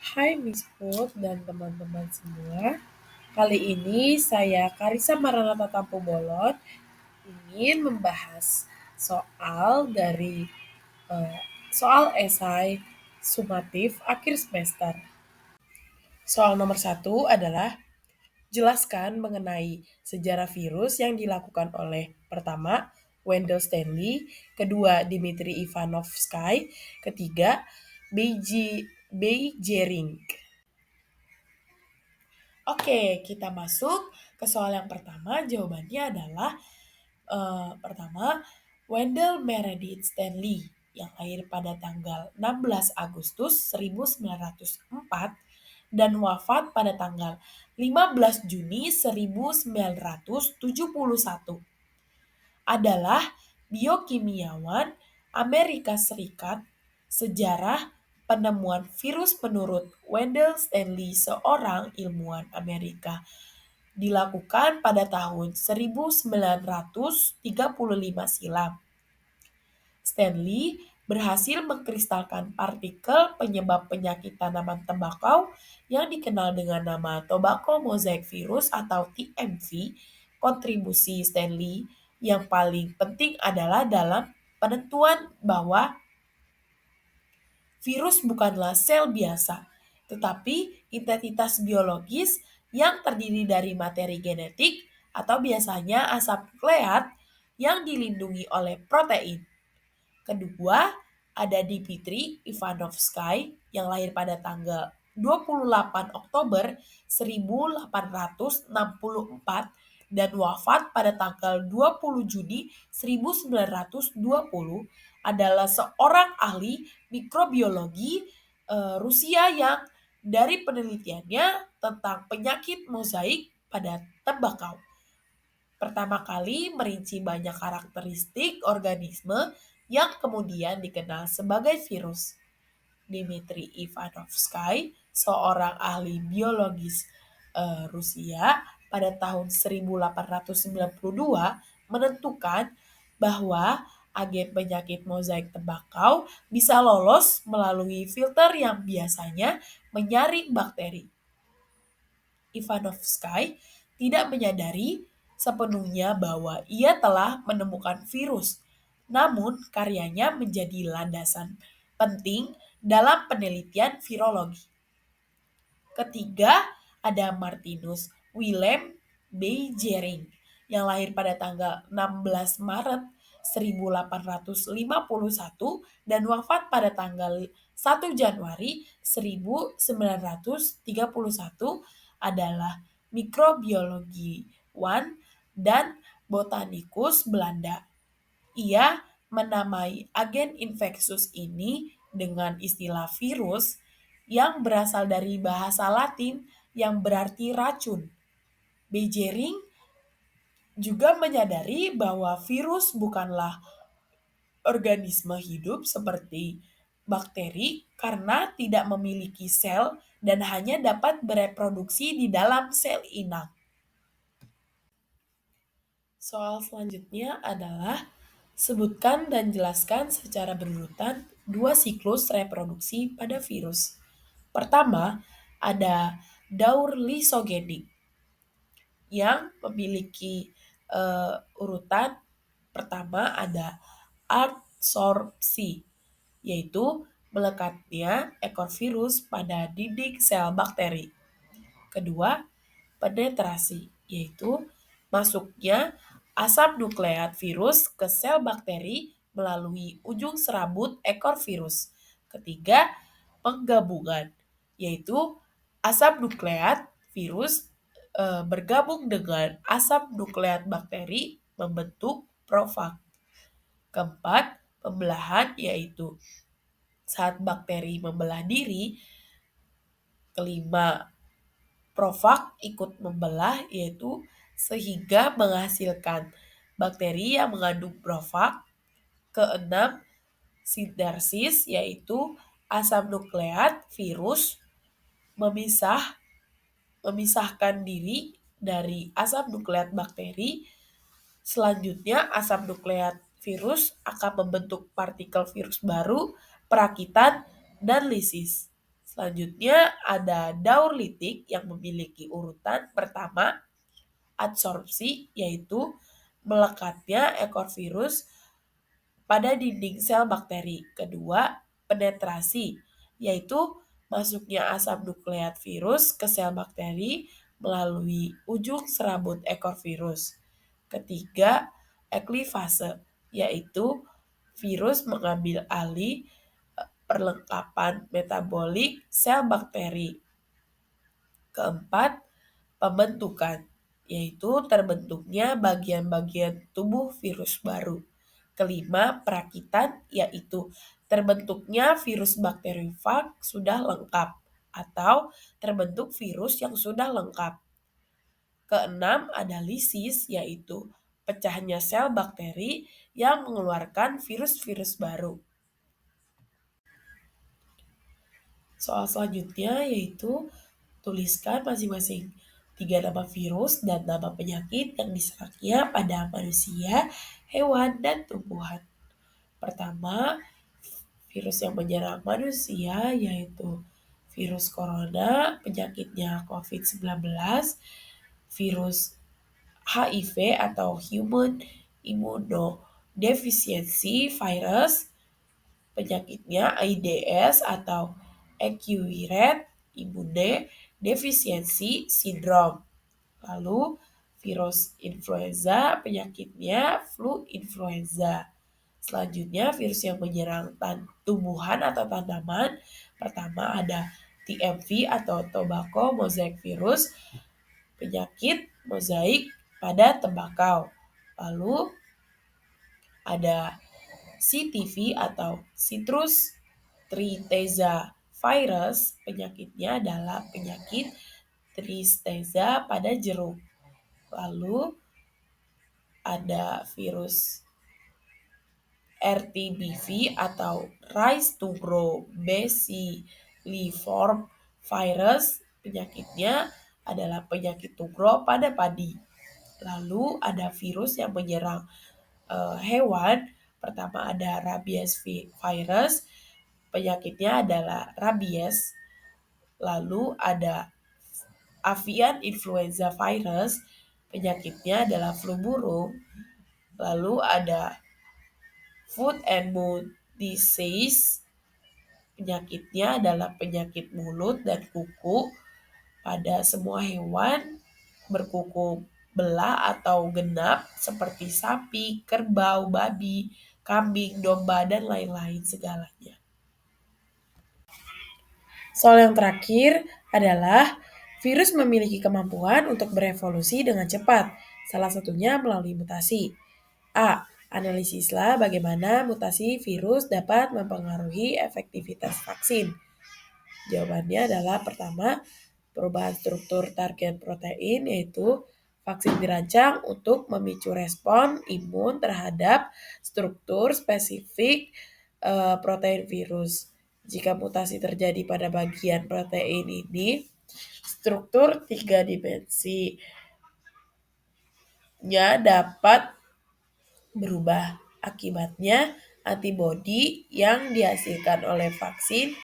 Hai Miss Put dan teman-teman semua. Kali ini saya Karisa Maranatha Tampu Bolon ingin membahas soal dari eh, soal esai sumatif akhir semester. Soal nomor satu adalah jelaskan mengenai sejarah virus yang dilakukan oleh pertama Wendell Stanley, kedua Dmitri Ivanovsky, ketiga Beijering. Oke, kita masuk ke soal yang pertama. Jawabannya adalah pertama Wendell Meredith Stanley yang lahir pada tanggal 16 Agustus 1904 dan wafat pada tanggal 15 Juni 1971 adalah biokimiawan Amerika Serikat. Sejarah penemuan virus menurut Wendell Stanley, seorang ilmuwan Amerika, dilakukan pada tahun 1935 silam. Stanley berhasil mengkristalkan partikel penyebab penyakit tanaman tembakau yang dikenal dengan nama tobacco mosaic virus atau TMV. Kontribusi Stanley yang paling penting adalah dalam penentuan bahwa virus bukanlah sel biasa, tetapi entitas biologis yang terdiri dari materi genetik atau biasanya asam nukleat yang dilindungi oleh protein. Kedua, ada Dmitri Ivanovsky yang lahir pada tanggal 28 Oktober 1864 dan wafat pada tanggal 20 Juni 1920 adalah seorang ahli mikrobiologi Rusia yang dari penelitiannya tentang penyakit mozaik pada tembakau pertama kali merinci banyak karakteristik organisme yang kemudian dikenal sebagai virus. Dmitri Ivanovsky, seorang ahli biologis Rusia pada tahun 1892 menentukan bahwa agen penyakit mozaik tembakau bisa lolos melalui filter yang biasanya menyaring bakteri. Ivanovsky tidak menyadari sepenuhnya bahwa ia telah menemukan virus, namun karyanya menjadi landasan penting dalam penelitian virologi. Ketiga, ada Martinus Willem Beijering yang lahir pada tanggal 16 Maret 1851 dan wafat pada tanggal 1 Januari 1931 adalah mikrobiologiwan dan botanikus Belanda. Ia menamai agen infeksius ini dengan istilah virus yang berasal dari bahasa Latin yang berarti racun. Beijering juga menyadari bahwa virus bukanlah organisme hidup seperti bakteri karena tidak memiliki sel dan hanya dapat bereproduksi di dalam sel inang. Soal selanjutnya adalah sebutkan dan jelaskan secara berurutan dua siklus reproduksi pada virus. Pertama, ada daur lisogenik yang memiliki urutan pertama ada adsorpsi, yaitu melekatnya ekor virus pada dinding sel bakteri. Kedua, penetrasi, yaitu masuknya asam nukleat virus ke sel bakteri melalui ujung serabut ekor virus. Ketiga, penggabungan, yaitu asam nukleat virus bergabung dengan asam nukleat bakteri membentuk profag. Keempat, pembelahan, yaitu saat bakteri membelah diri. Kelima, profag ikut membelah, yaitu sehingga menghasilkan bakteri yang mengandung profag. Keenam, sintersis, yaitu asam nukleat virus memisahkan diri dari asam nukleat bakteri. Selanjutnya, asam nukleat virus akan membentuk partikel virus baru, perakitan, dan lisis. Selanjutnya ada daur litik yang memiliki urutan pertama adsorpsi, yaitu melekatnya ekor virus pada dinding sel bakteri. Kedua, penetrasi, yaitu masuknya asam nukleat virus ke sel bakteri melalui ujung serabut ekor virus. Ketiga, eklivase, yaitu virus mengambil alih perlengkapan metabolik sel bakteri. Keempat, pembentukan, yaitu terbentuknya bagian-bagian tubuh virus baru. Kelima, perakitan, yaitu terbentuknya virus bakteriofag sudah lengkap atau terbentuk virus yang sudah lengkap. Keenam, ada lisis, yaitu pecahnya sel bakteri yang mengeluarkan virus-virus baru. Soal selanjutnya yaitu tuliskan masing-masing 3 nama virus dan nama penyakit yang diserangnya pada manusia, hewan, dan tumbuhan. Pertama, virus yang menyerang manusia yaitu virus corona, penyakitnya COVID-19, virus HIV atau Human Immunodeficiency Virus, penyakitnya AIDS atau Acquired Immune Deficiency Syndrome. Lalu virus influenza, penyakitnya flu influenza. Selanjutnya virus yang menyerang tumbuhan atau tanaman. Pertama ada TMV atau tobacco mosaic virus, penyakit mozaik pada tembakau. Lalu ada CTV atau citrus tristeza virus, penyakitnya adalah penyakit tristeza pada jeruk. Lalu ada virus RTBV atau Rice to Grow Bacilliform virus, penyakitnya adalah penyakit tugro pada padi. Lalu ada virus yang menyerang hewan. Pertama ada rabies virus, penyakitnya adalah rabies. Lalu ada avian influenza virus, penyakitnya adalah flu burung. Lalu ada foot and mouth disease, penyakitnya adalah penyakit mulut dan kuku pada semua hewan berkuku belah atau genap seperti sapi, kerbau, babi, kambing, domba, dan lain-lain segalanya. Soal yang terakhir adalah virus memiliki kemampuan untuk berevolusi dengan cepat, salah satunya melalui mutasi. A. Analisislah bagaimana mutasi virus dapat mempengaruhi efektivitas vaksin. Jawabannya adalah pertama, perubahan struktur target protein, yaitu vaksin dirancang untuk memicu respon imun terhadap struktur spesifik protein virus. Jika mutasi terjadi pada bagian protein ini, struktur 3 dimensinya dapat berubah. Akibatnya, antibodi yang dihasilkan oleh vaksin